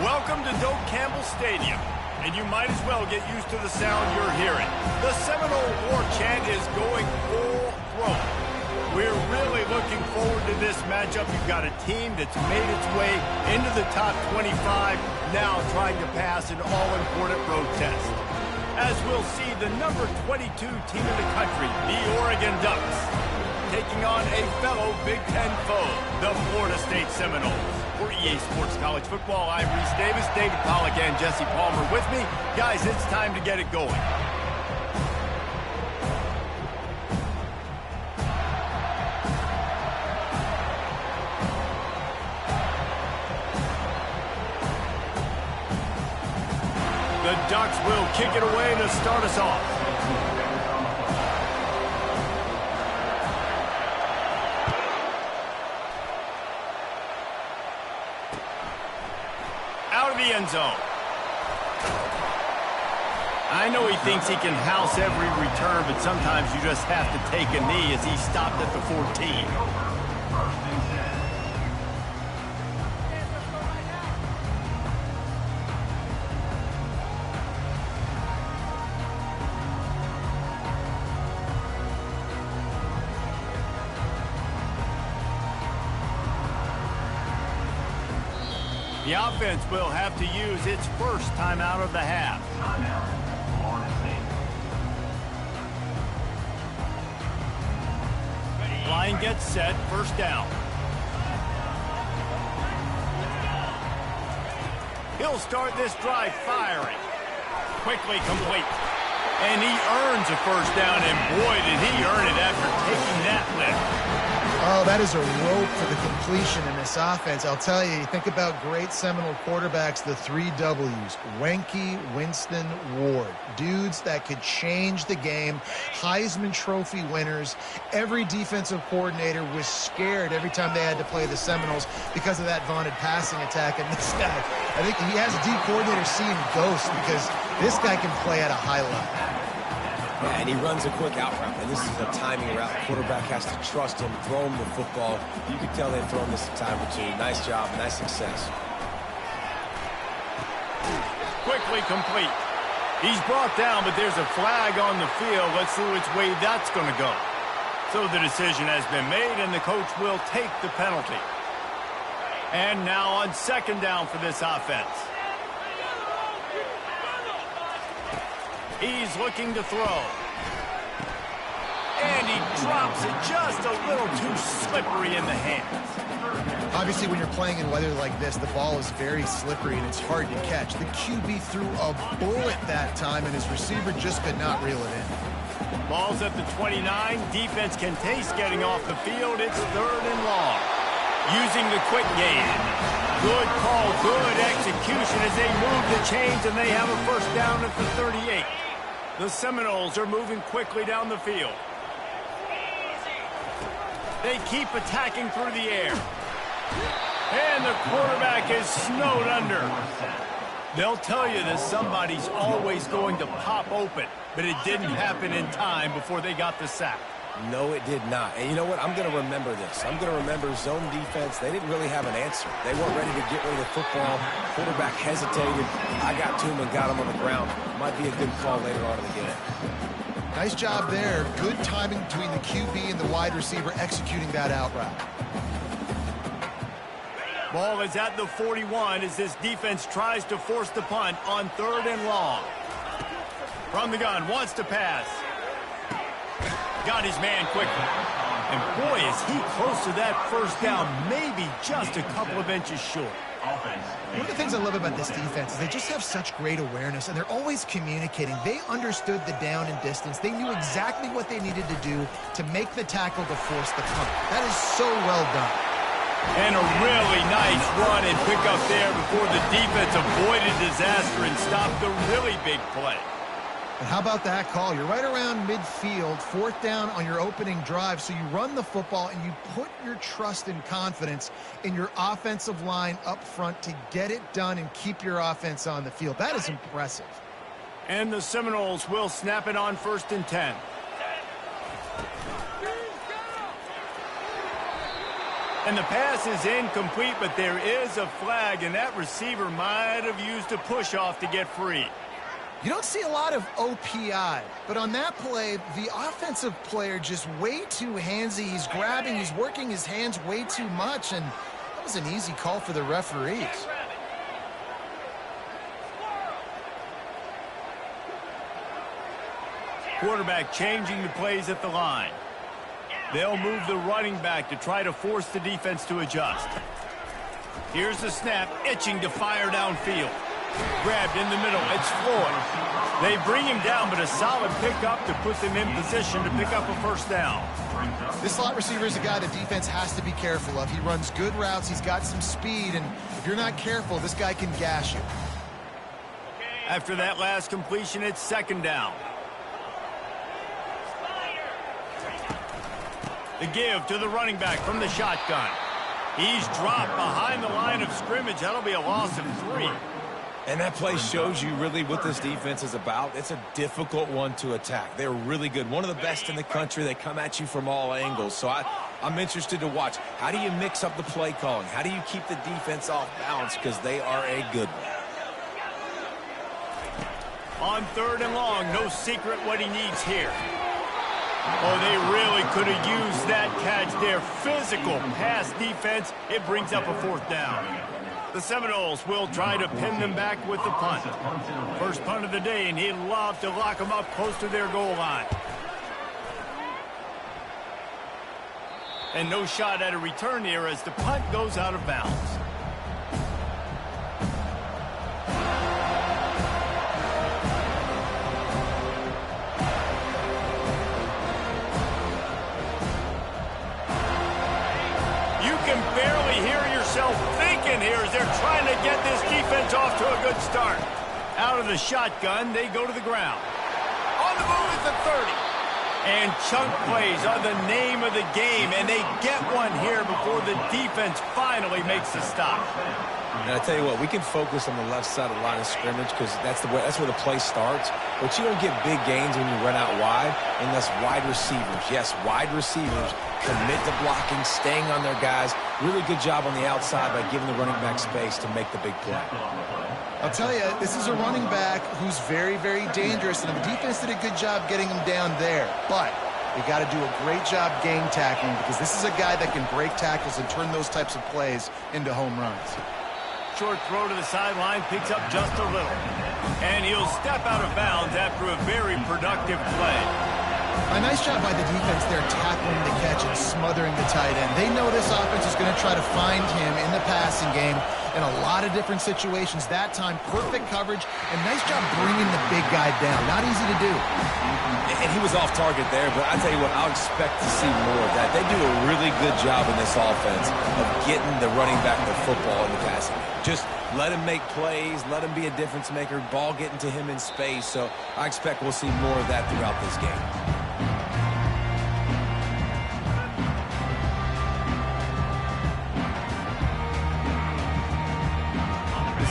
Welcome to Doak Campbell Stadium, and you might as well get used to the sound you're hearing. The Seminole War Chant is going full throat. We're really looking forward to this matchup. You've got a team that's made its way into the top 25, now trying to pass an all-important road test. As we'll see the number 22 team in the country, the Oregon Ducks, taking on a fellow Big Ten foe, the Florida State Seminoles. For EA Sports College Football, I'm Reese Davis, David Pollack, and Jesse Palmer with me. Guys, it's time to get it going. The Ducks will kick it away to start us off. Out of the end zone. I know he thinks he can house every return, but sometimes you just have to take a knee as he stopped at the 14. The offense will have to use its first timeout of the half. Line gets set, first down. He'll start this drive firing. Quickly complete. And he earns a first down, and boy, did he earn it after taking that lift. Oh, that is a rope for the completion in this offense. I'll tell you, think about great Seminole quarterbacks, the 3 W's, Wenke, Winston, Ward. Dudes that could change the game, Heisman Trophy winners. Every defensive coordinator was scared every time they had to play the Seminoles because of that vaunted passing attack. And this guy, I think he has D coordinator seeing ghosts because this guy can play at a high level. Yeah, and he runs a quick out route, and this is a timing route. The quarterback has to trust him, throw him the football. You can tell they've thrown this a time or two. Nice job, nice success. Quickly complete. He's brought down, but there's a flag on the field. Let's see which way that's going to go. So the decision has been made, and the coach will take the penalty. And now on second down for this offense. He's looking to throw. And he drops it just a little too slippery in the hands. Obviously, when you're playing in weather like this, the ball is very slippery and it's hard to catch. The QB threw a bullet that time, and his receiver just could not reel it in. Ball's at the 29. Defense can taste getting off the field. It's third and long. Using the quick game. Good call, good execution as they move the chains, and they have a first down at the 38. The Seminoles are moving quickly down the field. They keep attacking through the air. And the quarterback is snowed under. They'll tell you that somebody's always going to pop open, but it didn't happen in time before they got the sack. No, it did not. And you know what? I'm going to remember this. I'm going to remember zone defense. They didn't really have an answer. They weren't ready to get rid of the football. Quarterback hesitated. I got to him and got him on the ground. Might be a good call later on in the game. Nice job there. Good timing between the QB and the wide receiver executing that out route. Ball is at the 41 as this defense tries to force the punt on third and long. From the gun, wants to pass. Got his man quickly. And boy, is he close to that first down, maybe just a couple of inches short. One of the things I love about this defense is they just have such great awareness, and they're always communicating. They understood the down and distance. They knew exactly what they needed to do to make the tackle to force the punt. That is so well done. And a really nice run and pick up there before the defense avoided disaster and stopped the really big play. And how about that call? You're right around midfield, fourth down on your opening drive, so you run the football and you put your trust and confidence in your offensive line up front to get it done and keep your offense on the field. That is impressive. And the Seminoles will snap it on first and 10. And the pass is incomplete, but there is a flag, and that receiver might have used a push-off to get free. You don't see a lot of OPI, but on that play, the offensive player just way too handsy. He's grabbing, he's working his hands way too much, and that was an easy call for the referees. Quarterback changing the plays at the line. They'll move the running back to try to force the defense to adjust. Here's the snap, itching to fire downfield. Grabbed in the middle, it's Floyd. They bring him down, but a solid pickup to put them in position to pick up a first down. This slot receiver is a guy the defense has to be careful of. He runs good routes, he's got some speed, and if you're not careful, this guy can gash you. After that last completion, it's second down. The give to the running back from the shotgun. He's dropped behind the line of scrimmage. That'll be a loss of 3. And that play shows you really what this defense is about. It's a difficult one to attack. They're really good. One of the best in the country. They come at you from all angles. So I'm interested to watch. How do you mix up the play calling? How do you keep the defense off balance? Because they are a good one. On 3rd and long, no secret what he needs here. Oh, they really could have used that catch there. Physical pass defense. It brings up a 4th down. The Seminoles will try to pin them back with the punt. First punt of the day, and he'd love to lock them up close to their goal line. And no shot at a return here as the punt goes out of bounds. You can barely hear yourself thinking here as they're trying to get this defense off to a good start. Out of the shotgun, they go to the ground. On the move is the 30. And chunk plays are the name of the game, and they get one here before the defense finally makes the stop. And I tell you what, we can focus on the left side of the line of scrimmage because that's where the play starts. But you don't get big gains when you run out wide unless wide receivers, yes, wide receivers, commit to blocking, staying on their guys. Really good job on the outside by giving the running back space to make the big play. I'll tell you, this is a running back who's very, very dangerous, and the defense did a good job getting him down there. But they got to do a great job game tackling because this is a guy that can break tackles and turn those types of plays into home runs. Short throw to the sideline, picks up just a little. And he'll step out of bounds after a very productive play. A nice job by the defense there tackling the catch and smothering the tight end. They know this offense is going to try to find him in the passing game in a lot of different situations. That time, perfect coverage, and nice job bringing the big guy down. Not easy to do. And he was off target there, but I tell you what, I'll expect to see more of that. They do a really good job in this offense of getting the running back the football in the passing game. Just let him make plays, let him be a difference maker, ball getting to him in space. So I expect we'll see more of that throughout this game.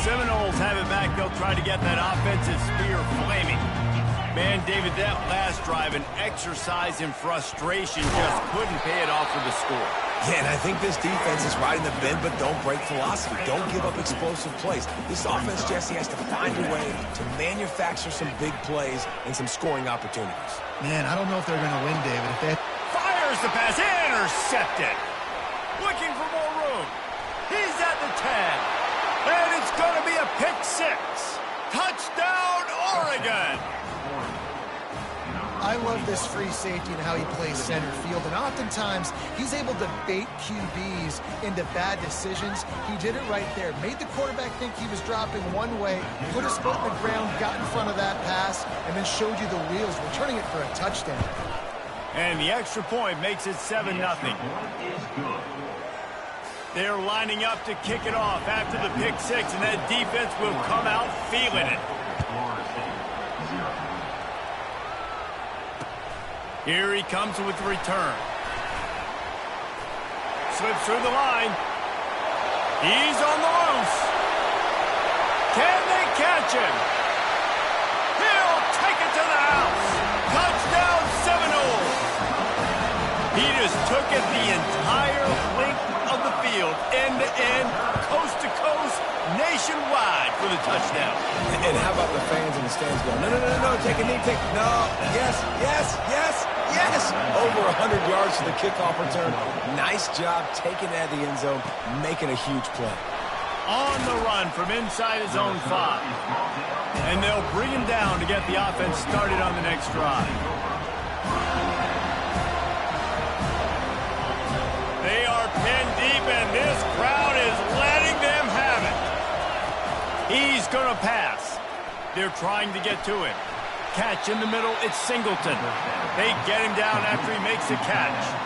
Seminoles have it back. They'll try to get that offensive spear flaming. Man, David, that last drive, an exercise in frustration, just couldn't pay it off for the score. Yeah, and I think this defense is riding the bend but don't break philosophy. Don't give up explosive plays. This offense, Jesse, has to find a way to manufacture some big plays and some scoring opportunities. Man, I don't know if they're going to win, David. If they... Fires the pass, intercepted. Looking for more room. He's at the 10. And it's going to be a pick 6. Touchdown, Oregon. I love this free safety and how he plays center field, and oftentimes he's able to bait QBs into bad decisions. He did it right there. Made the quarterback think he was dropping one way, put his foot in the ground, got in front of that pass, and then showed you the wheels, returning it for a touchdown. And the extra point makes it 7-0. They're lining up to kick it off after the pick 6, and that defense will come out feeling it. Here he comes with the return. Slips through the line. He's on the loose. Can they catch him? He'll take it to the house. Touchdown, Seminoles. He just took it the entire length of the touchdown. And how about the fans in the stands going, no, no, no, no, take a knee, no, yes, yes, yes, yes. Over 100 yards to the kickoff return. Nice job taking it out of the end zone, making a huge play. On the run from inside his own 5. And they'll bring him down to get the offense started on the next drive. They are pinned deep, and this crowd is letting them have it. He's going to pass. They're trying to get to him. Catch in the middle, it's Singleton. They get him down after he makes a catch.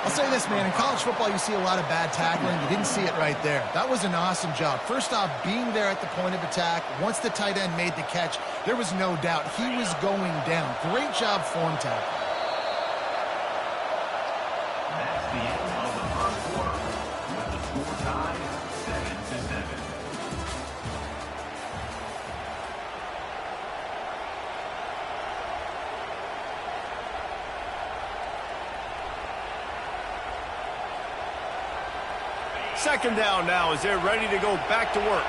I'll say this, man. In college football, you see a lot of bad tackling. You didn't see it right there. That was an awesome job. First off, being there at the point of attack. Once the tight end made the catch, there was no doubt he was going down. Great job form tackle. That's the end of the first quarter. With the score tied 7-7. Second down now as they're ready to go back to work.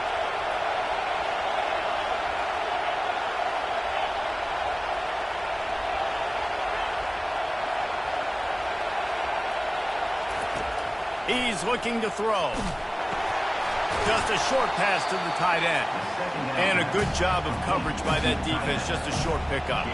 He's looking to throw. Just a short pass to the tight end. And a good job of coverage by that defense, just a short pickup.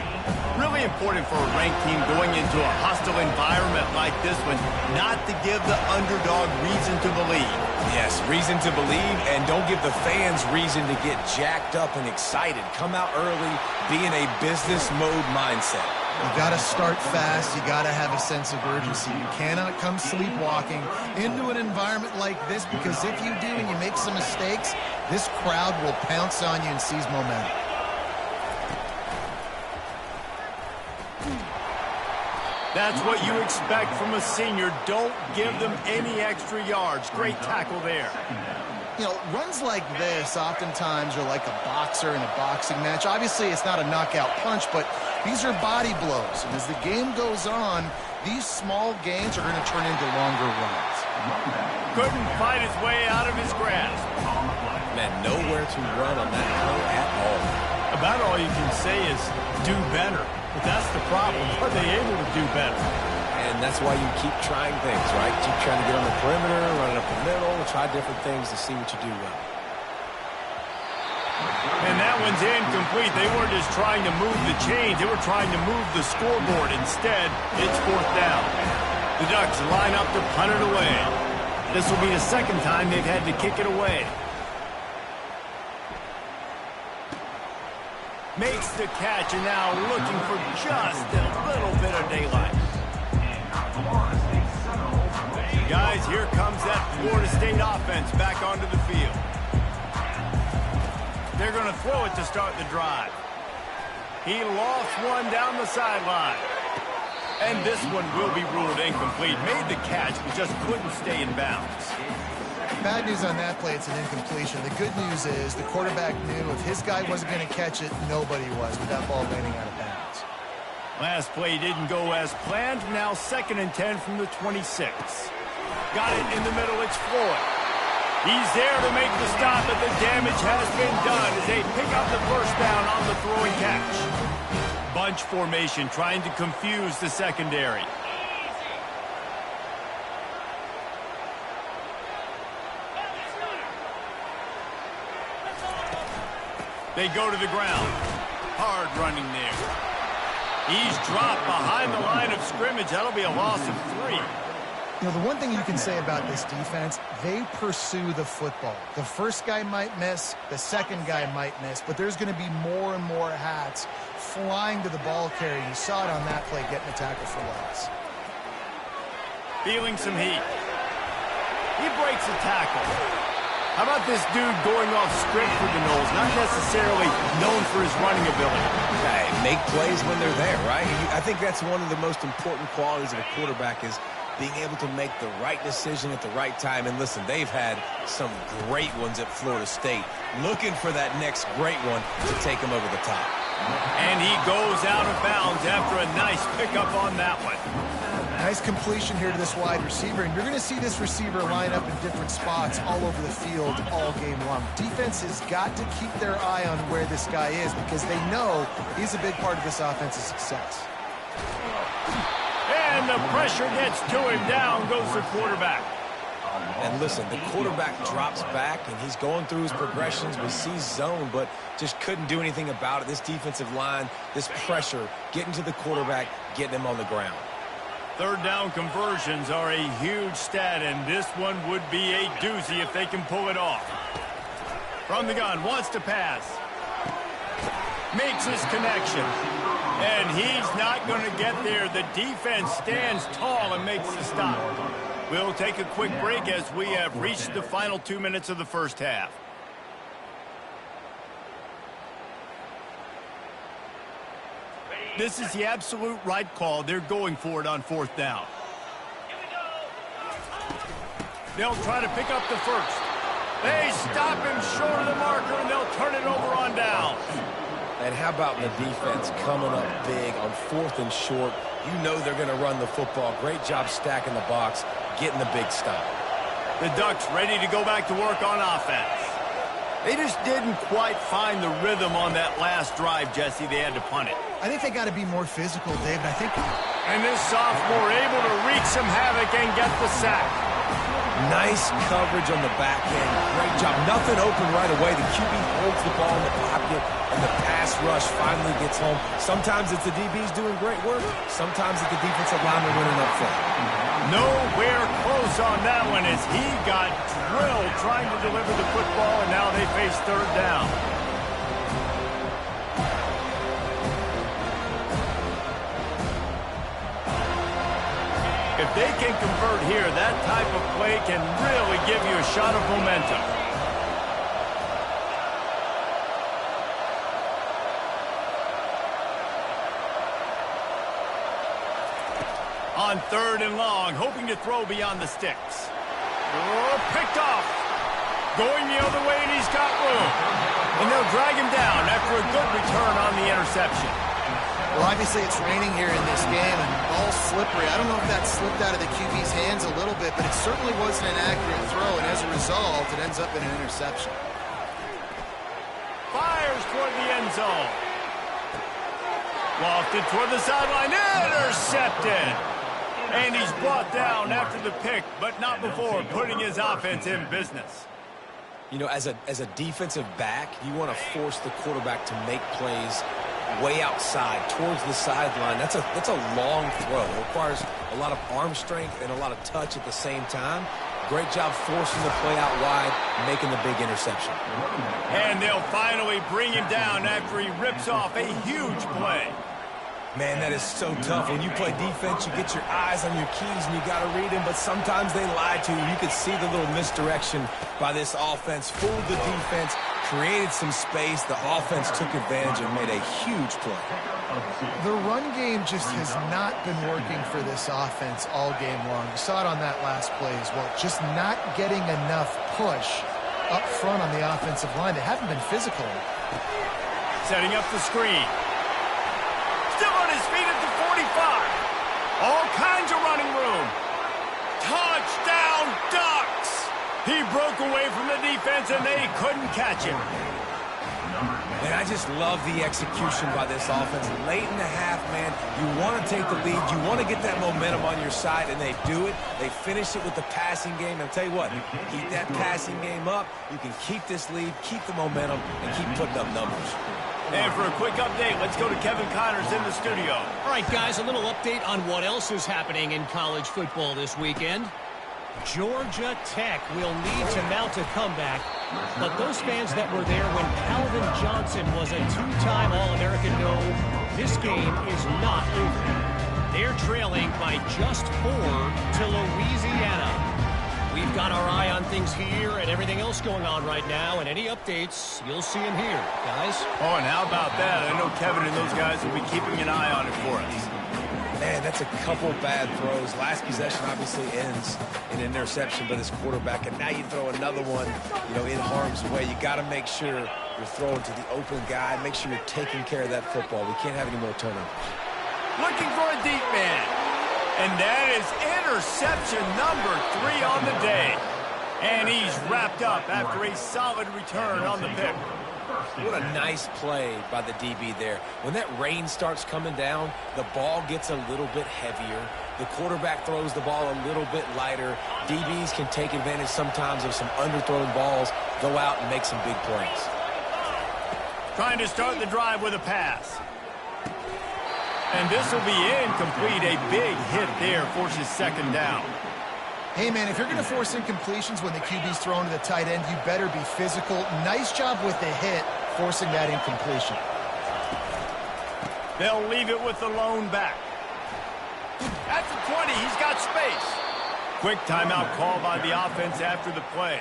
Really important for a ranked team going into a hostile environment like this one, not to give the underdog reason to believe. Yes, reason to believe, and don't give the fans reason to get jacked up and excited. Come out early, be in a business mode mindset. You got to start fast. You got to have a sense of urgency. You cannot come sleepwalking into an environment like this, because if you do and you make some mistakes, this crowd will pounce on you and seize momentum. That's what you expect from a senior. Don't give them any extra yards. Great tackle there. You know, runs like this oftentimes are like a boxer in a boxing match. Obviously, it's not a knockout punch, but these are body blows. And as the game goes on, these small gains are going to turn into longer runs. Couldn't fight his way out of his grasp. Man, nowhere to run on that play at all. About all you can say is do better. But that's the problem. Are they able to do better? And that's why you keep trying things, right? Keep trying to get on the perimeter, run it up the middle, try different things to see what you do well. And that one's incomplete. They weren't just trying to move the chains. They were trying to move the scoreboard. Instead, it's fourth down. The Ducks line up to punt it away. This will be the second time they've had to kick it away. Makes the catch, and now looking for just a little bit of daylight. Guys, here comes that Florida State offense back onto the field. They're going to throw it to start the drive. He lost one down the sideline. And this one will be ruled incomplete. Made the catch, but just couldn't stay in bounds. Bad news on that play, it's an incompletion. The good news is the quarterback knew if his guy wasn't going to catch it, nobody was with that ball landing out of bounds. Last play didn't go as planned. Now 2nd and 10 from the 26. Got it in the middle. It's Floyd. He's there to make the stop, but the damage has been done as they pick up the first down on the throwing catch. Bunch formation trying to confuse the secondary. They go to the ground. Hard running there. He's dropped behind the line of scrimmage. That'll be a loss of 3. You know, the one thing you can say about this defense, they pursue the football. The first guy might miss, the second guy might miss, but there's going to be more and more hats flying to the ball carrier. You saw it on that play, getting a tackle for loss. Feeling some heat. He breaks a tackle. How about this dude going off script for the Noles? Not necessarily known for his running ability. Hey, make plays when they're there, right? I think that's one of the most important qualities of a quarterback is being able to make the right decision at the right time. And listen, they've had some great ones at Florida State. Looking for that next great one to take them over the top. And he goes out of bounds after a nice pickup on that one. Nice completion here to this wide receiver, and you're going to see this receiver line up in different spots all over the field all game long. Defense has got to keep their eye on where this guy is because they know he's a big part of this offense's success. And the pressure gets to him. Down goes the quarterback. And listen, the quarterback drops back, and he's going through his progressions. We see zone, but just couldn't do anything about it. This defensive line, this pressure, getting to the quarterback, getting him on the ground. Third down conversions are a huge stat, and this one would be a doozy if they can pull it off. From the gun, wants to pass. Makes his connection. And he's not going to get there. The defense stands tall and makes the stop. We'll take a quick break as we have reached the final 2 minutes of the first half. This is the absolute right call. They're going for it on fourth down. They'll try to pick up the first. They stop him short of the marker, and they'll turn it over on down. And how about the defense coming up big on fourth and short? You know they're going to run the football. Great job stacking the box, getting the big stop. The Ducks ready to go back to work on offense. They just didn't quite find the rhythm on that last drive, Jesse. They had to punt it. I think they got to be more physical, Dave. And this sophomore able to wreak some havoc and get the sack. Nice coverage on the back end. Great job. Nothing open right away. The QB holds the ball in the pocket, and the pass rush finally gets home. Sometimes it's the DBs doing great work. Sometimes it's the defensive lineman winning up front. Nowhere close on that one as he got drilled trying to deliver the football, and now they face third down. If they can convert here, that type of play can really give you a shot of momentum. On third and long, hoping to throw beyond the sticks. Oh, picked off. Going the other way, and he's got room. And they'll drag him down after a good return on the interception. Well, obviously it's raining here in this game, and the ball's slippery. I don't know if that slipped out of the QB's hands a little bit, but it certainly wasn't an accurate throw, and as a result, it ends up in an interception. Fires toward the end zone. Lofted toward the sideline. Intercepted. And he's brought down after the pick, but not before putting his offense in business. You know, as a defensive back, you want to force the quarterback to make plays way outside towards the sideline. That's a long throw. It requires a lot of arm strength and a lot of touch at the same time. Great job forcing the play out wide, making the big interception. And they'll finally bring him down after he rips off a huge play. Man, that is so tough. When you play defense, you get your eyes on your keys and you got to read them, but sometimes they lie to you. You could see the little misdirection by this offense, fooled the defense, created some space. The offense took advantage and made a huge play. The run game just has not been working for this offense all game long. You saw it on that last play as well. Just not getting enough push up front on the offensive line. They haven't been physical. Setting up the screen. Still on his feet at the 45. All kinds of running room. Touchdown, Ducks! He broke away from the defense, and they couldn't catch him. And I just love the execution by this offense. Late in the half, man, you want to take the lead. You want to get that momentum on your side, and they do it. They finish it with the passing game. And I'll tell you what, keep that passing game up. You can keep this lead, keep the momentum, and keep putting up numbers. And for a quick update, let's go to Kevin Connors in the studio. All right, guys, a little update on what else is happening in college football this weekend. Georgia Tech will need to mount a comeback, but those fans that were there when Calvin Johnson was a two-time All-American know this game is not over. They're trailing by just 4 to Louisiana. We've got our eye on things here and everything else going on right now, and any updates, you'll see them here, guys. Oh, and how about that? I know Kevin and those guys will be keeping an eye on it for us. Man, that's a couple bad throws. Last possession obviously ends in an interception by this quarterback, and now you throw another one, in harm's way. You got to make sure you're throwing to the open guy. Make sure you're taking care of that football. We can't have any more turnovers. Looking for a deep man. And that is interception number 3 on the day. And he's wrapped up after a solid return on the pick. What a nice play by the DB there. When that rain starts coming down, the ball gets a little bit heavier. The quarterback throws the ball a little bit lighter. DBs can take advantage sometimes of some underthrown balls, go out and make some big plays. Trying to start the drive with a pass. And this will be incomplete. A big hit there forces second down. Hey, man, if you're going to force incompletions when the QB's thrown to the tight end, you better be physical. Nice job with the hit, forcing that incompletion. They'll leave it with the lone back. At the 20, he's got space. Quick timeout call by the offense after the play.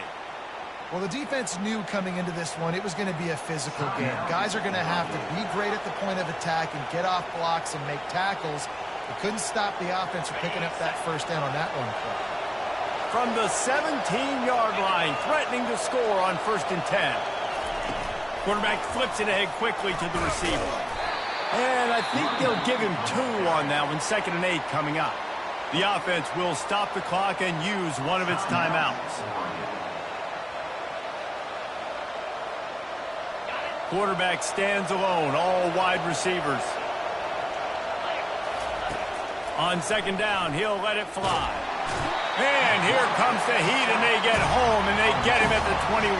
Well, the defense knew coming into this one it was going to be a physical game. Guys are going to have to be great at the point of attack and get off blocks and make tackles. They couldn't stop the offense from picking up that first down on that one play. From the 17-yard line, threatening to score on 1st and 10. Quarterback flips it ahead quickly to the receiver. And I think they'll give him 2 on that one, 2nd and 8 coming up. The offense will stop the clock and use one of its timeouts. Quarterback stands alone, all wide receivers. On 2nd down, he'll let it fly. And here comes the heat, and they get home, and they get him at the 21.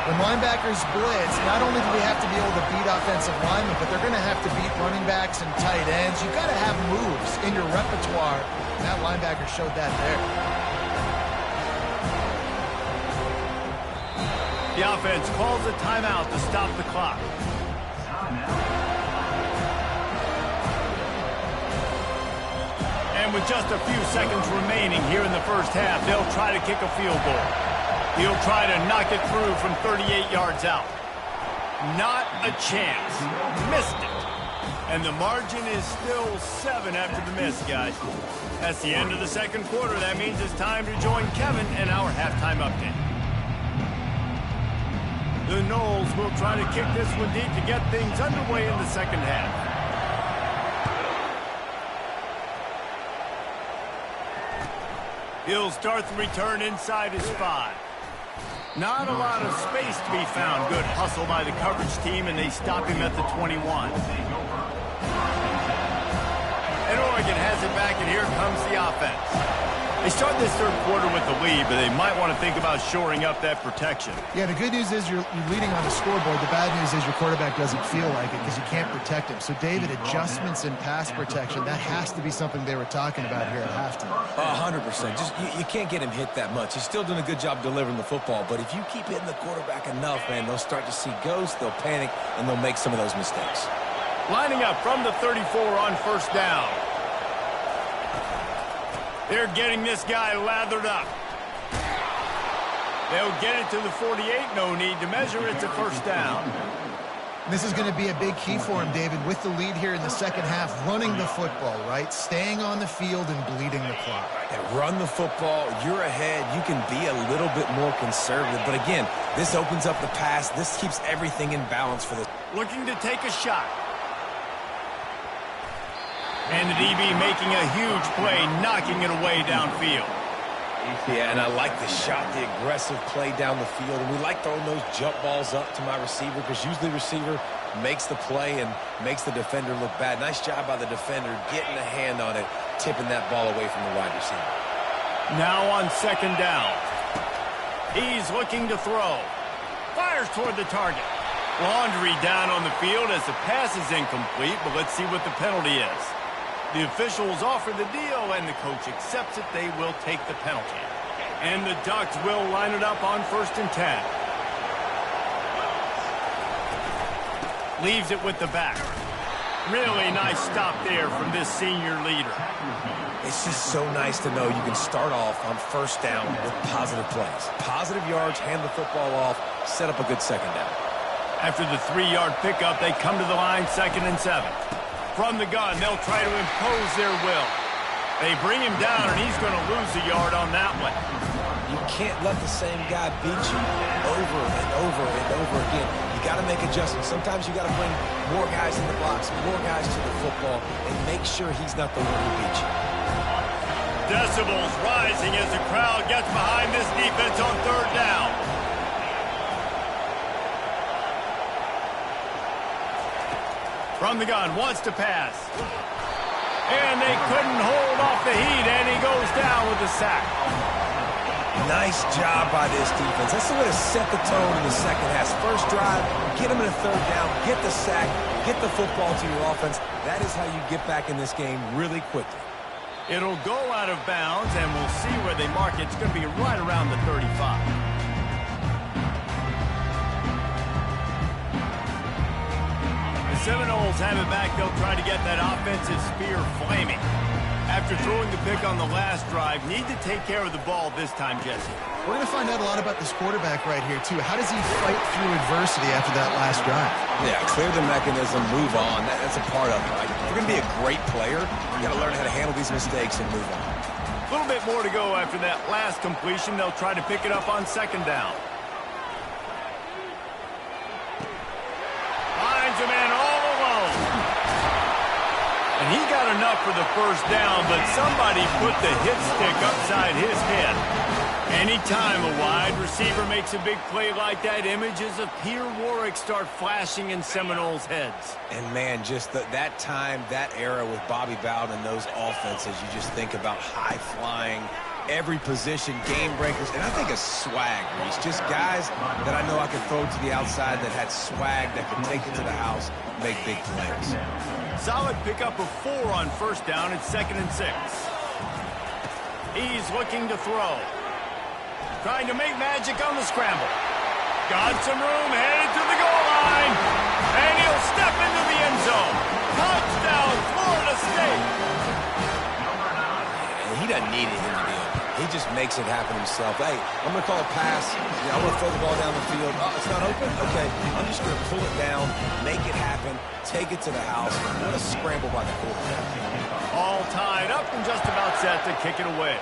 When linebackers blitz, not only do they have to be able to beat offensive linemen, but they're going to have to beat running backs and tight ends. You've got to have moves in your repertoire. And that linebacker showed that there. The offense calls a timeout to stop the clock. And with just a few seconds remaining here in the first half, they'll try to kick a field goal. He'll try to knock it through from 38 yards out. Not a chance. Missed it. And the margin is still 7 after the miss, guys. That's the end of the second quarter. That means it's time to join Kevin in our halftime update. The Noles will try to kick this one deep to get things underway in the second half. He'll start the return inside his 5. Not a lot of space to be found. Good hustle by the coverage team, and they stop him at the 21. And Oregon has it back, and here comes the offense. They start this third quarter with the lead, but they might want to think about shoring up that protection. Yeah, the good news is you're leading on the scoreboard. The bad news is your quarterback doesn't feel like it because you can't protect him. So, David, adjustments in pass protection, that has to be something they were talking about here at halftime. 100%. Just you can't get him hit that much. He's still doing a good job delivering the football, but if you keep hitting the quarterback enough, man, they'll start to see ghosts, they'll panic, and they'll make some of those mistakes. Lining up from the 34 on 1st down. They're getting this guy lathered up. They'll get it to the 48. No need to measure. It's a 1st down. This is going to be a big key for him, David, with the lead here in the second half, running the football, right? Staying on the field and bleeding the clock. And run the football. You're ahead. You can be a little bit more conservative. But again, this opens up the pass. This keeps everything in balance for this. Looking to take a shot. And the DB making a huge play, knocking it away downfield. Yeah, and I like the shot, the aggressive play down the field. And we like throwing those jump balls up to my receiver because usually the receiver makes the play and makes the defender look bad. Nice job by the defender getting a hand on it, tipping that ball away from the wide receiver. Now on 2nd down. He's looking to throw. Fires toward the target. Laundry down on the field as the pass is incomplete, but let's see what the penalty is. The officials offer the deal, and the coach accepts it. They will take the penalty. And the Ducks will line it up on 1st and 10. Leaves it with the back. Really nice stop there from this senior leader. It's just so nice to know you can start off on 1st down with positive plays. Positive yards, hand the football off, set up a good 2nd down. After the 3-yard pickup, they come to the line 2nd and 7. From the gun, they'll try to impose their will. They bring him down, and he's going to lose a yard on that one. You can't let the same guy beat you over and over and over again. You got to make adjustments. Sometimes you got to bring more guys in the box, more guys to the football, and make sure he's not the one who beats you. Decibels rising as the crowd gets behind this defense on third down. From the gun, wants to pass. And they couldn't hold off the heat, and he goes down with the sack. Nice job by this defense. That's the way to set the tone in the second half. First drive, get them in a third down, get the sack, get the football to your offense. That is how you get back in this game really quickly. It'll go out of bounds, and we'll see where they mark it. It's going to be right around the 35. The Seminoles have it back. They'll try to get that offensive spear flaming. After throwing the pick on the last drive, need to take care of the ball this time, Jesse. We're going to find out a lot about this quarterback right here, too. How does he fight through adversity after that last drive? Yeah, clear the mechanism, move on. That's a part of it. Right? If you're going to be a great player, you got to learn how to handle these mistakes and move on. A little bit more to go after that last completion. They'll try to pick it up on second down. Finds a man all alone. And he got enough for the first down, but somebody put the hit stick upside his head. Anytime a wide receiver makes a big play like that, images of Peter Warwick start flashing in Seminoles' heads. And, man, just that time, that era with Bobby Bowden and those offenses, you just think about high-flying, every position, game breakers, and I think of swag, Reese. Just guys that I know I could throw to the outside that had swag, that could take it to the house, make big plays. Solid pickup of 4 on first down. It's 2nd and 6. He's looking to throw. Trying to make magic on the scramble. Got some room, headed to the goal line. And he'll step into the end zone. Touchdown, Florida State. And he doesn't need anything to do it. He just makes it happen himself. Hey, I'm going to call a pass. I'm going to throw the ball down the field. Oh, it's not open? Okay. I'm just going to pull it down, make it happen, take it to the house. What a scramble by the quarterback. All tied up and just about set to kick it away.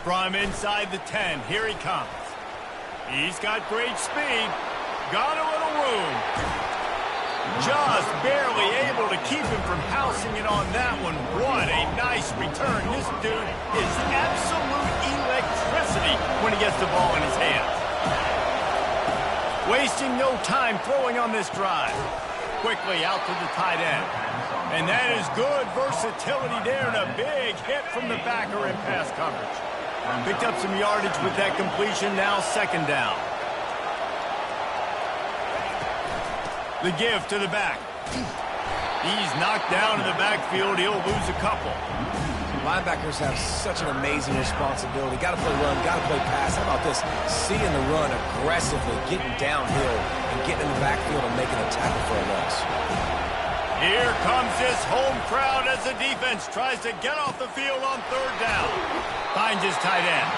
From inside the 10, here he comes. He's got great speed. Got a little room. Just barely able to keep him from housing it on that one. What a nice return. This dude is absolute electricity when he gets the ball in his hands. Wasting no time throwing on this drive. Quickly out to the tight end. And that is good versatility there and a big hit from the backer in pass coverage. Picked up some yardage with that completion, now 2nd down. The give to the back. He's knocked down in the backfield. He'll lose a couple. Linebackers have such an amazing responsibility. Got to play run, got to play pass. How about this? Seeing the run aggressively, getting downhill, and getting in the backfield and making a tackle for a loss. Here comes this home crowd as the defense tries to get off the field on 3rd down. Finds his tight end.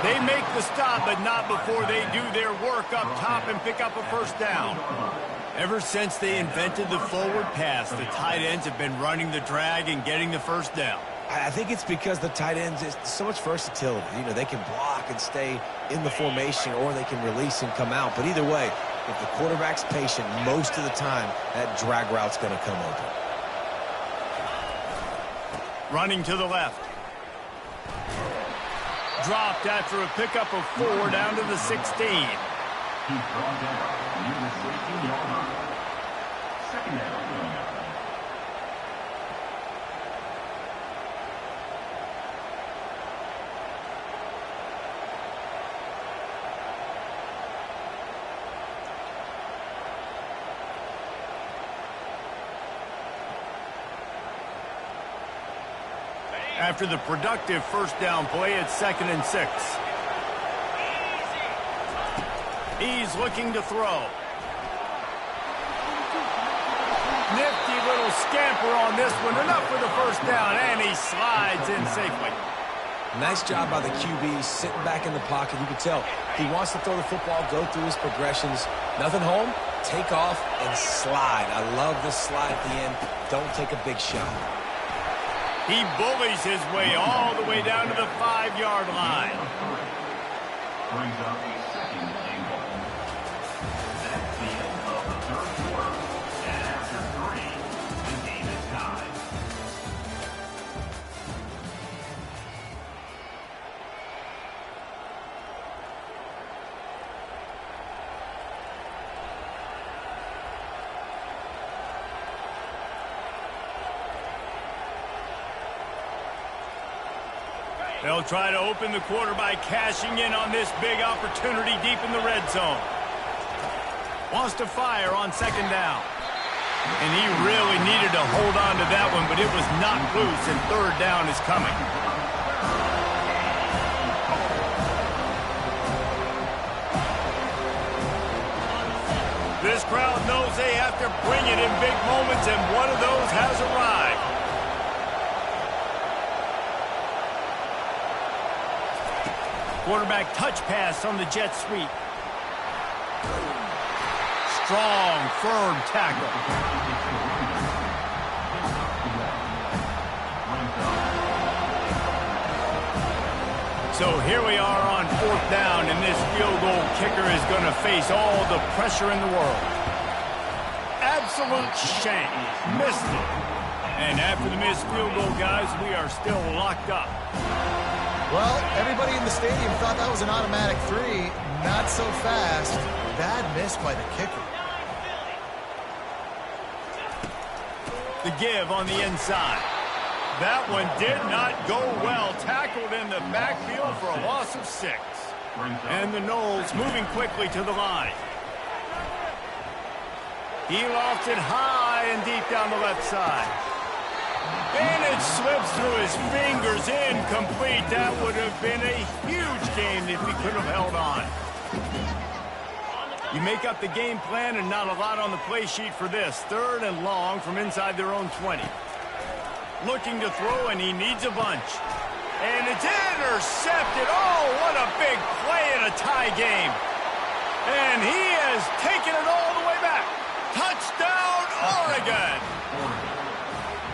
They make the stop, but not before they do their work up top and pick up a first down. Ever since they invented the forward pass, the tight ends have been running the drag and getting the first down. I think it's because the tight ends is so much versatility. You know, they can block and stay in the formation, or they can release and come out. But either way, if the quarterback's patient, most of the time, that drag route's going to come open. Running to the left. Dropped after a pickup of 4 down to the 16. He's brought down near the 16-yard line. 2nd down. After the productive first down play, it's 2nd and 6. He's looking to throw. Nifty little scamper on this one. Enough for the first down, and he slides in safely. Nice job by the QB, sitting back in the pocket. You can tell he wants to throw the football, go through his progressions. Nothing home, take off, and slide. I love this slide at the end. Don't take a big shot. He bullies his way all the way down to the 5-yard line. Brings up a 2nd and goal. That's the end of the 3rd quarter. And after 3, the game is tied. They'll try to open the quarter by cashing in on this big opportunity deep in the red zone. Wants to fire on second down. And he really needed to hold on to that one, but it was knocked loose, and third down is coming. This crowd knows they have to bring it in big moments, and one of those has arrived. Quarterback touch pass on the jet sweep. Strong, firm tackle. So here we are on fourth down, and this field goal kicker is going to face all the pressure in the world. Absolute shame. Missed it. And after the missed field goal, guys, we are still locked up. Well, everybody in the stadium thought that was an automatic 3. Not so fast. Bad miss by the kicker. The give on the inside. That one did not go well. Tackled in the backfield for a loss of 6. And the Knowles moving quickly to the line. He lofts it high and deep down the left side. And it slips through his fingers, incomplete. That would have been a huge game if he could have held on. You make up the game plan and not a lot on the play sheet for this. Third and long from inside their own 20. Looking to throw, and he needs a bunch. And it's intercepted. Oh, what a big play in a tie game. And he has taken it all the way back. Touchdown, Oregon.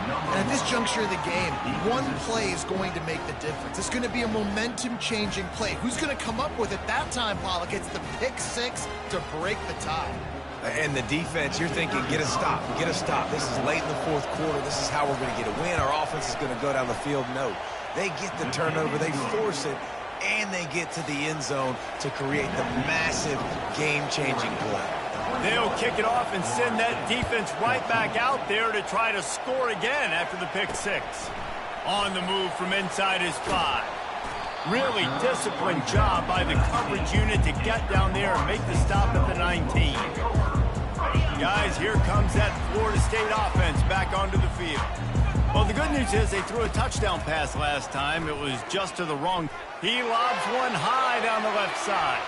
And at this juncture of the game, one play is going to make the difference. It's going to be a momentum-changing play. Who's going to come up with it that time, Pollock? It's the pick 6 to break the tie. And the defense, you're thinking, get a stop, get a stop. This is late in the fourth quarter. This is how we're going to get a win. Our offense is going to go down the field. No, they get the turnover, they force it, and they get to the end zone to create the massive game-changing play. They'll kick it off and send that defense right back out there to try to score again after the pick 6. On the move from inside his 5. Really disciplined job by the coverage unit to get down there and make the stop at the 19. Guys, here comes that Florida State offense back onto the field. Well, the good news is they threw a touchdown pass last time. It was just to the wrong. He lobs one high down the left side.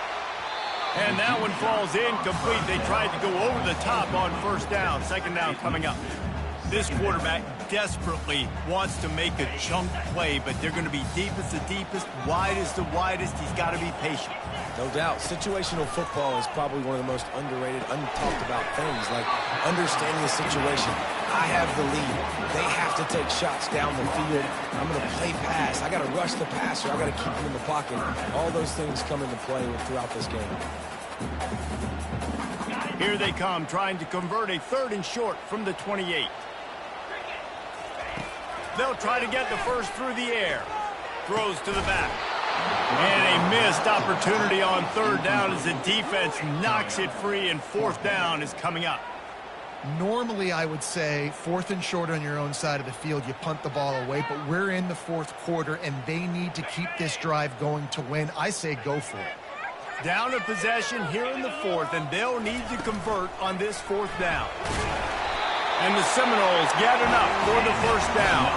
And that one falls incomplete. They tried to go over the top on first down. Second down coming up. This quarterback desperately wants to make a chunk play, but they're going to be deepest the deepest, widest the widest. He's got to be patient. No doubt. Situational football is probably one of the most underrated, untalked about things, like understanding the situation. I have the lead. They have to take shots down the field. I'm going to play pass. I got to rush the passer. I got to keep him in the pocket. All those things come into play throughout this game. Here they come, trying to convert a 3rd and short from the 28. They'll try to get the first through the air. Throws to the back. And a missed opportunity on 3rd down as the defense knocks it free, and 4th down is coming up. Normally, I would say 4th and short on your own side of the field, you punt the ball away, but we're in the 4th quarter, and they need to keep this drive going to win. I say go for it. Down a possession here in the 4th, and they'll need to convert on this 4th down. And the Seminoles get enough for the first down.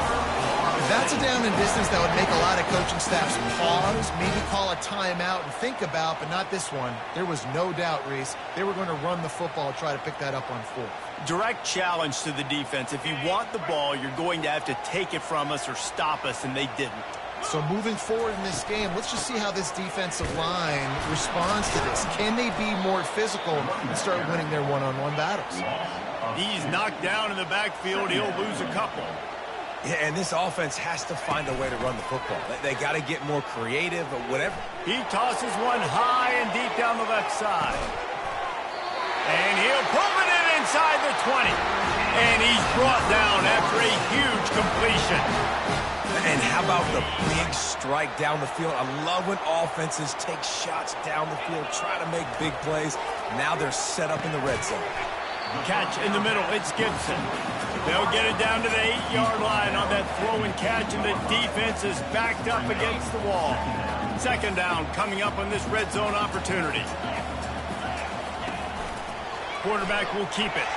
If that's a down and distance, that would make a lot of coaching staffs pause, maybe call a timeout and think about, but not this one. There was no doubt, Reese, they were going to run the football and try to pick that up on 4th. Direct challenge to the defense. If you want the ball, you're going to have to take it from us or stop us, and they didn't. So moving forward in this game, let's just see how this defensive line responds to this. Can they be more physical and start winning their one-on-one battles? He's knocked down in the backfield. He'll lose a couple. Yeah, and this offense has to find a way to run the football. They got to get more creative or whatever. He tosses one high and deep down the left side. And he'll pull it in inside the 20. And he's brought down after a huge completion. And how about the big strike down the field? I love when offenses take shots down the field, try to make big plays. Now they're set up in the red zone. Catch in the middle. It's Gibson. They'll get it down to the 8-yard line on that throw and catch, and the defense is backed up against the wall. Second down coming up on this red zone opportunity. Quarterback will keep it.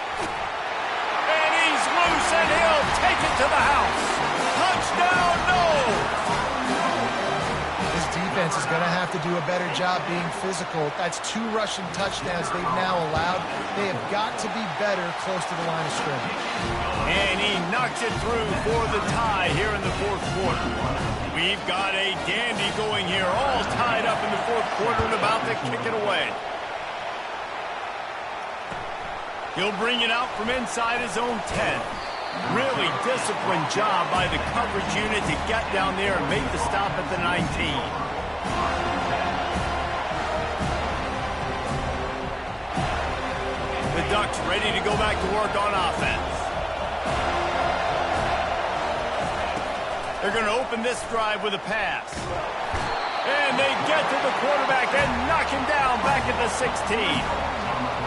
And he's loose, and he'll take it to the house. Touchdown, no! This defense is going to have to do a better job being physical. That's 2 rushing touchdowns they've now allowed. They have got to be better close to the line of scrimmage. And he knocks it through for the tie here in the fourth quarter. We've got a dandy going here, all tied up in the fourth quarter and about to kick it away. He'll bring it out from inside his own 10. Really disciplined job by the coverage unit to get down there and make the stop at the 19. The Ducks ready to go back to work on offense. They're going to open this drive with a pass. And they get to the quarterback and knock him down back at the 16.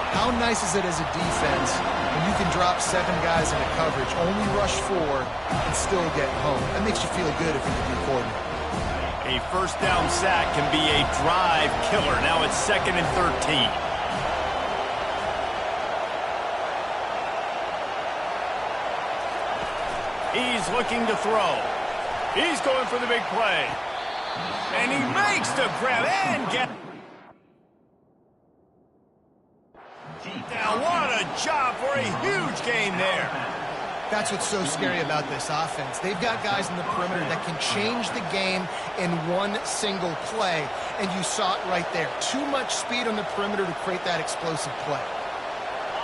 How nice is it as a defense when you can drop 7 guys into coverage, only rush 4, and still get home? That makes you feel good if you're the coordinator. A first down sack can be a drive killer. Now it's 2nd and 13. He's looking to throw. He's going for the big play. And he makes the grab and get... Now, what a job for a huge gain there. That's what's so scary about this offense. They've got guys in the perimeter that can change the game in one single play, and you saw it right there. Too much speed on the perimeter to create that explosive play.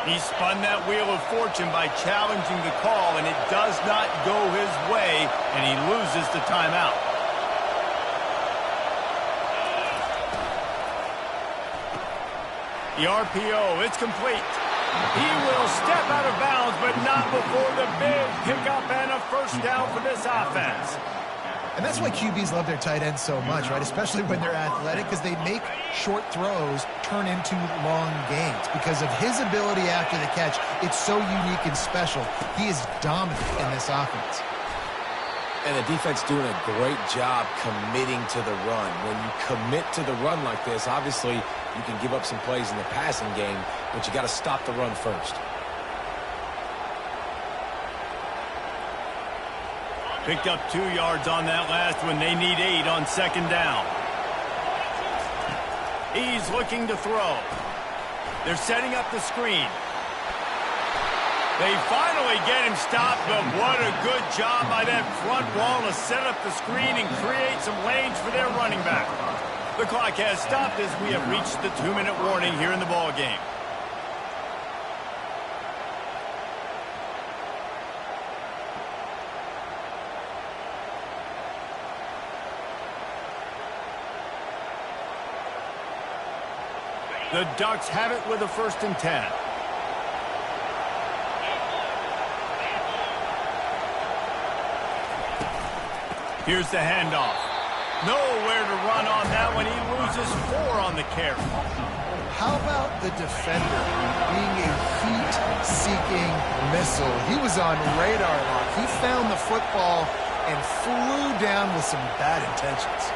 He spun that wheel of fortune by challenging the call, and it does not go his way, and he loses the timeout. The RPO, it's complete. He will step out of bounds, but not before the big pickup and a first down for this offense. And that's why QBs love their tight ends so much, right? Especially when they're athletic, because they make short throws turn into long gains. Because of his ability after the catch, it's so unique and special. He is dominant in this offense. And the defense doing a great job committing to the run. When you commit to the run like this, obviously you can give up some plays in the passing game, but you got to stop the run first. Picked up 2 yards on that last one. They need 8 on second down. He's looking to throw. They're setting up the screen. They finally get him stopped, but what a good job by that front wall to set up the screen and create some lanes for their running back. The clock has stopped as we have reached the 2-minute warning here in the ball game. The Ducks have it with a 1st and 10. Here's the handoff. Nowhere to run on that one. He loses 4 on the carry. How about the defender being a heat-seeking missile? He was on radar lock. He found the football and flew down with some bad intentions.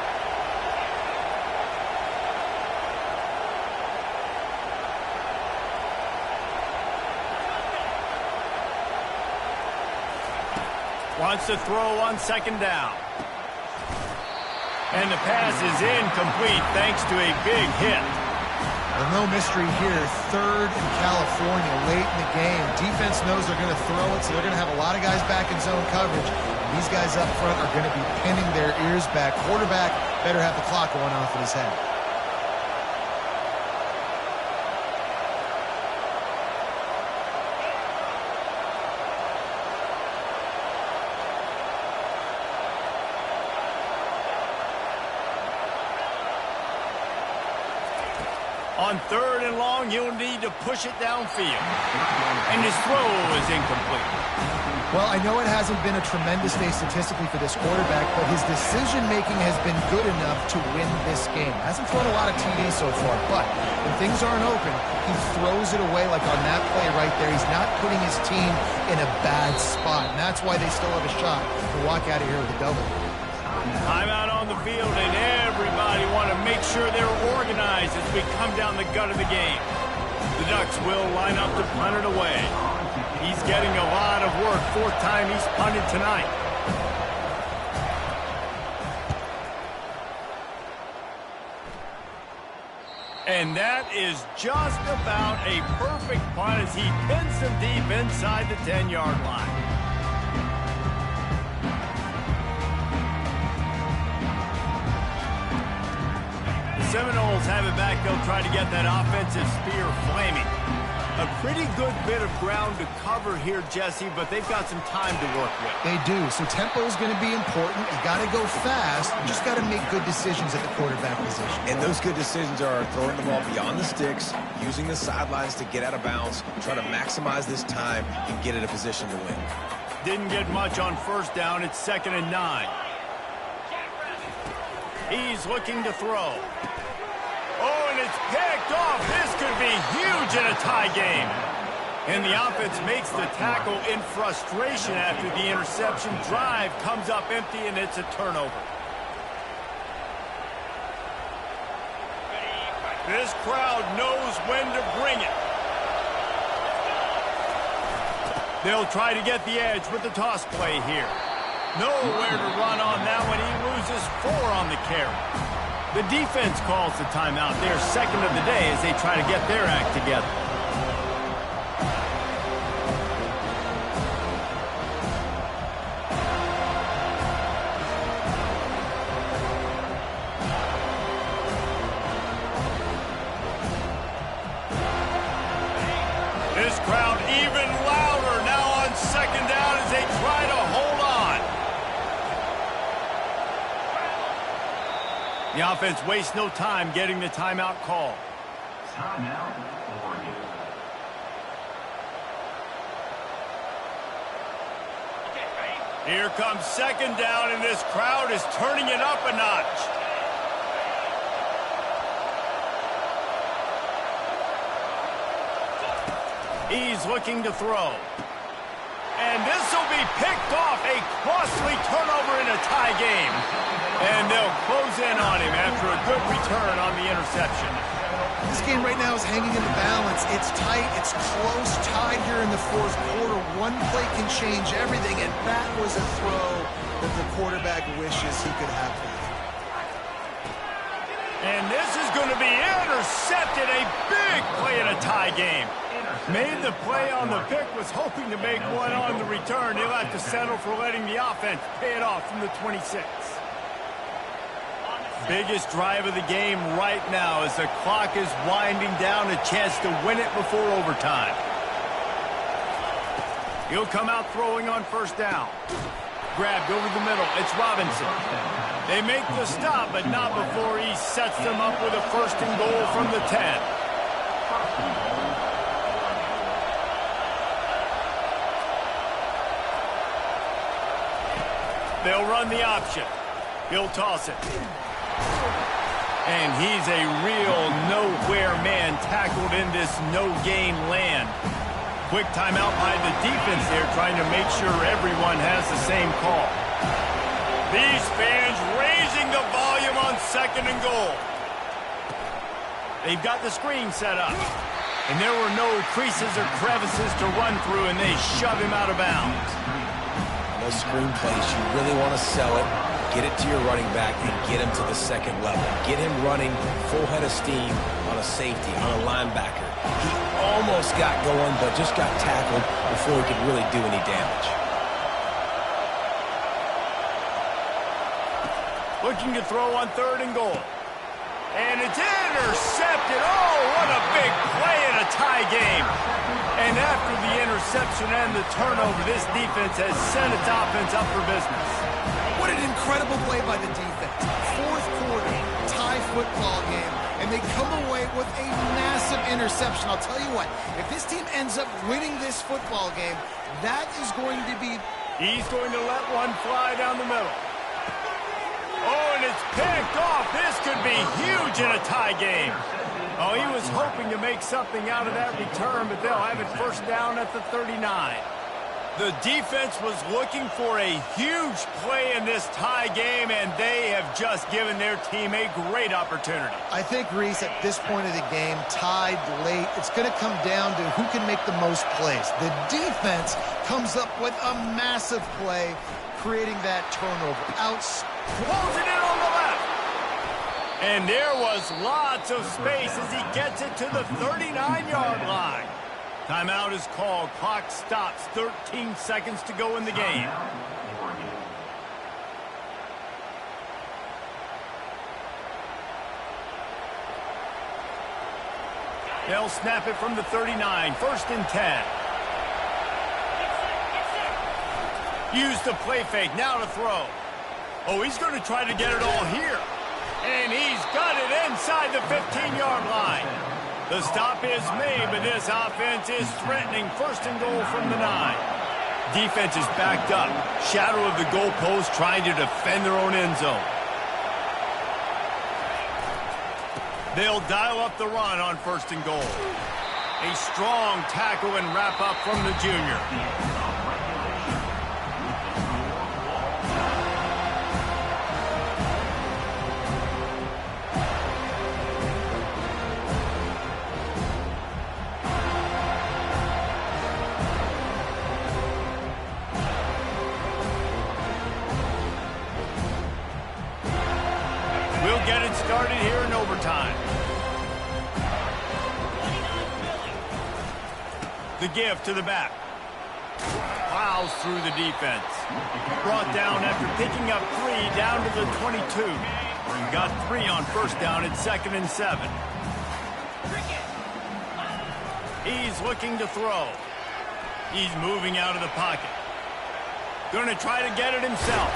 Wants to throw on second down. And the pass is incomplete thanks to a big hit. Well, no mystery here. 3rd in California late in the game. Defense knows they're going to throw it, so they're going to have a lot of guys back in zone coverage. And these guys up front are going to be pinning their ears back. Quarterback better have the clock going off in his head. On 3rd and long, he'll need to push it downfield. And his throw is incomplete. Well, I know it hasn't been a tremendous day statistically for this quarterback, but his decision-making has been good enough to win this game. Hasn't thrown a lot of TDs so far, but when things aren't open, he throws it away like on that play right there. He's not putting his team in a bad spot, and that's why they still have a shot to walk out of here with a double. I'm out on the field, and everybody want to make sure they're organized as we come down the gut of the game. The Ducks will line up to punt it away. He's getting a lot of work. Fourth time he's punted tonight. And that is just about a perfect punt as he pins them deep inside the 10-yard line. The Seminoles have it back. They'll try to get that offensive spear flaming. A pretty good bit of ground to cover here, Jesse, but they've got some time to work with. They do. So tempo is going to be important. You got to go fast. You just got to make good decisions at the quarterback position. And those good decisions are throwing the ball beyond the sticks, using the sidelines to get out of bounds, try to maximize this time and get in a position to win. Didn't get much on first down. It's 2nd and 9. He's looking to throw. Oh, and it's picked off. This could be huge in a tie game. And the offense makes the tackle in frustration after the interception. Drive comes up empty, and it's a turnover. This crowd knows when to bring it. They'll try to get the edge with the toss play here. Nowhere to run on that one. He loses 4 on the carry. The defense calls the timeout. Their second of the day as they try to get their act together. This crowd even louder now on 2nd down as they try to hold on. The offense wastes no time getting the timeout call. Timeout, Oregon. Here comes 2nd down, and this crowd is turning it up a notch. He's looking to throw. And this will be picked off. A costly turnover in a tie game. And they'll close in on him after a good return on the interception. This game right now is hanging in the balance. It's tight. It's close, tied here in the 4th quarter. One play can change everything, and that was a throw that the quarterback wishes he could have. And this is going to be intercepted. A big play in a tie game. Made the play on the pick, was hoping to make one on the return. He'll have to settle for letting the offense pay it off from the 26. Biggest drive of the game right now as the clock is winding down, a chance to win it before overtime. He'll come out throwing on 1st down. Grabbed over the middle. It's Robinson. They make the stop, but not before he sets them up with a 1st and goal from the 10. They'll run the option. He'll toss it. And he's a real nowhere man tackled in this no-gain land. Quick timeout by the defense there, trying to make sure everyone has the same call. These fans raising the volume on 2nd and goal. They've got the screen set up. And there were no creases or crevices to run through, and they shove him out of bounds. Those screen plays, you really want to sell it, get it to your running back, and get him to the 2nd level. Get him running full head of steam on a safety, on a linebacker. He almost got going, but just got tackled before he could really do any damage. Looking to throw on 3rd and goal. And it's intercepted. Oh, what a big play in a tie game. And after the interception and the turnover, this defense has set its offense up for business. What an incredible play by the defense. 4th quarter, tie football game, and they come away with a massive interception. I'll tell you what, if this team ends up winning this football game, that is going to be... He's going to let one fly down the middle. Oh, and it's picked off. This could be huge in a tie game. Oh, he was hoping to make something out of that return, but they'll have it first down at the 39. The defense was looking for a huge play in this tie game, and they have just given their team a great opportunity. I think, Reese, at this point of the game, tied late, it's going to come down to who can make the most plays. The defense comes up with a massive play, creating that turnover. Closing it on the left. And there was lots of space as he gets it to the 39-yard line. Timeout is called. Clock stops. 13 seconds to go in the game. They'll snap it from the 39. First and 10. Use the play fake. Now to throw. Oh, he's going to try to get it all here. And he's got it inside the 15-yard line. The stop is made, but this offense is threatening first and goal from the 9. Defense is backed up. Shadow of the goalpost trying to defend their own end zone. They'll dial up the run on first and goal. A strong tackle and wrap up from the junior. We'll get it started here in overtime. The give to the back. Plows through the defense. Brought down after picking up 3 down to the 22. Got 3 on first down at 2nd and 7. He's looking to throw. He's moving out of the pocket. Going to try to get it himself.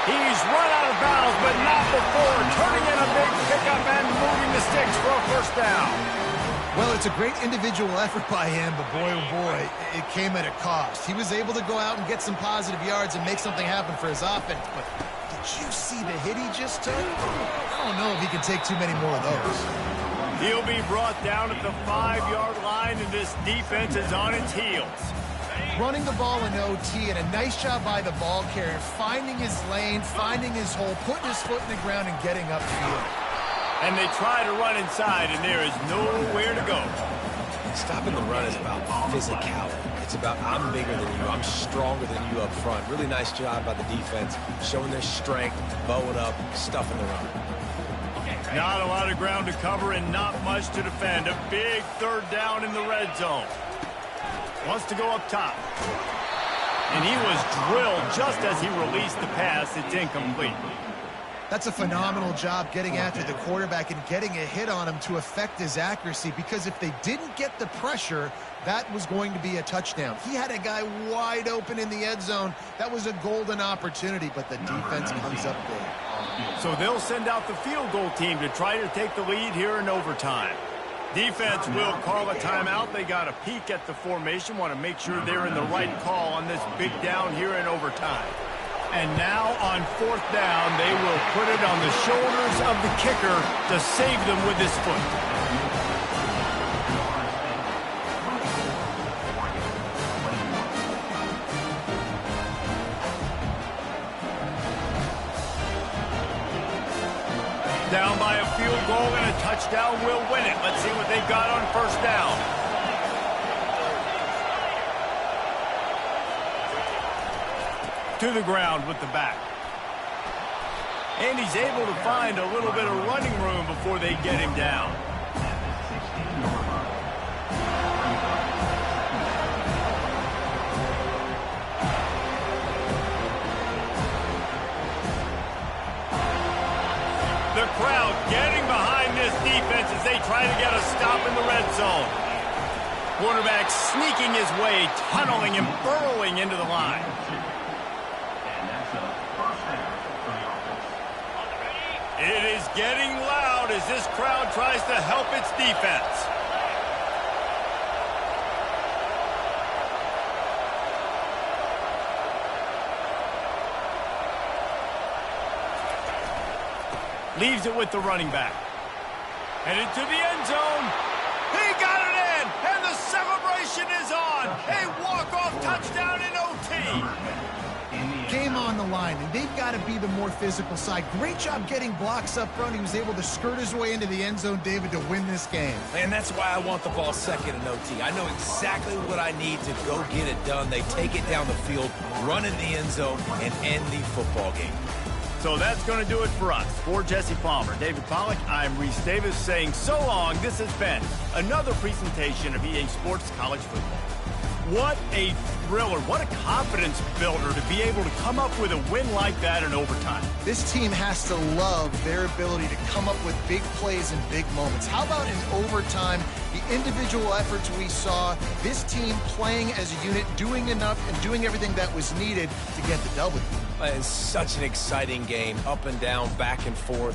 He's run out of bounds, but not before turning in a big pickup and moving the sticks for a first down. Well, it's a great individual effort by him, but boy, oh boy, it came at a cost. He was able to go out and get some positive yards and make something happen for his offense, but did you see the hit he just took? I don't know if he can take too many more of those. He'll be brought down at the 5-yard line, and this defense is on its heels. Running the ball in OT, and a nice job by the ball carrier, finding his lane, finding his hole, putting his foot in the ground, and getting upfield. And they try to run inside, and there is nowhere to go. Stopping the run is about physicality. It's about I'm bigger than you, I'm stronger than you up front. Really nice job by the defense, showing their strength, bowing up, stuffing the run. Not a lot of ground to cover and not much to defend. A big third down in the red zone. Wants to go up top. And he was drilled just as he released the pass. It's incomplete. That's a phenomenal job getting after the quarterback and getting a hit on him to affect his accuracy, because if they didn't get the pressure, that was going to be a touchdown. He had a guy wide open in the end zone. That was a golden opportunity, but the defense comes up big. So they'll send out the field goal team to try to take the lead here in overtime. Defense will call a timeout. They got a peek at the formation, want to make sure they're in the right call on this big down here in overtime. And now on 4th down, they will put it on the shoulders of the kicker to save them with his foot. Down by a field goal and a touchdown will win it. Let's see what they got on first down. To the ground with the back. And he's able to find a little bit of running room before they get him down. The crowd getting behind this defense as they try to get a stop in the red zone. Quarterback sneaking his way, tunneling and burrowing into the line. It is getting loud as this crowd tries to help its defense. Leaves it with the running back. Headed to the end zone. He got it in, and the celebration is on. A walk-off touchdown in OT. Game on the line, and they've got to be the more physical side. Great job getting blocks up front. He was able to skirt his way into the end zone, David, to win this game. And that's why I want the ball second in OT. I know exactly what I need to go get it done. They take it down the field, run in the end zone, and end the football game. So that's going to do it for us. For Jesse Palmer, David Pollack, I'm Reese Davis saying so long. This has been another presentation of EA Sports College Football. What a thriller. What a confidence builder to be able to come up with a win like that in overtime. This team has to love their ability to come up with big plays and big moments. How about in overtime, the individual efforts we saw, this team playing as a unit, doing enough and doing everything that was needed to get the W. It's such an exciting game, up and down, back and forth.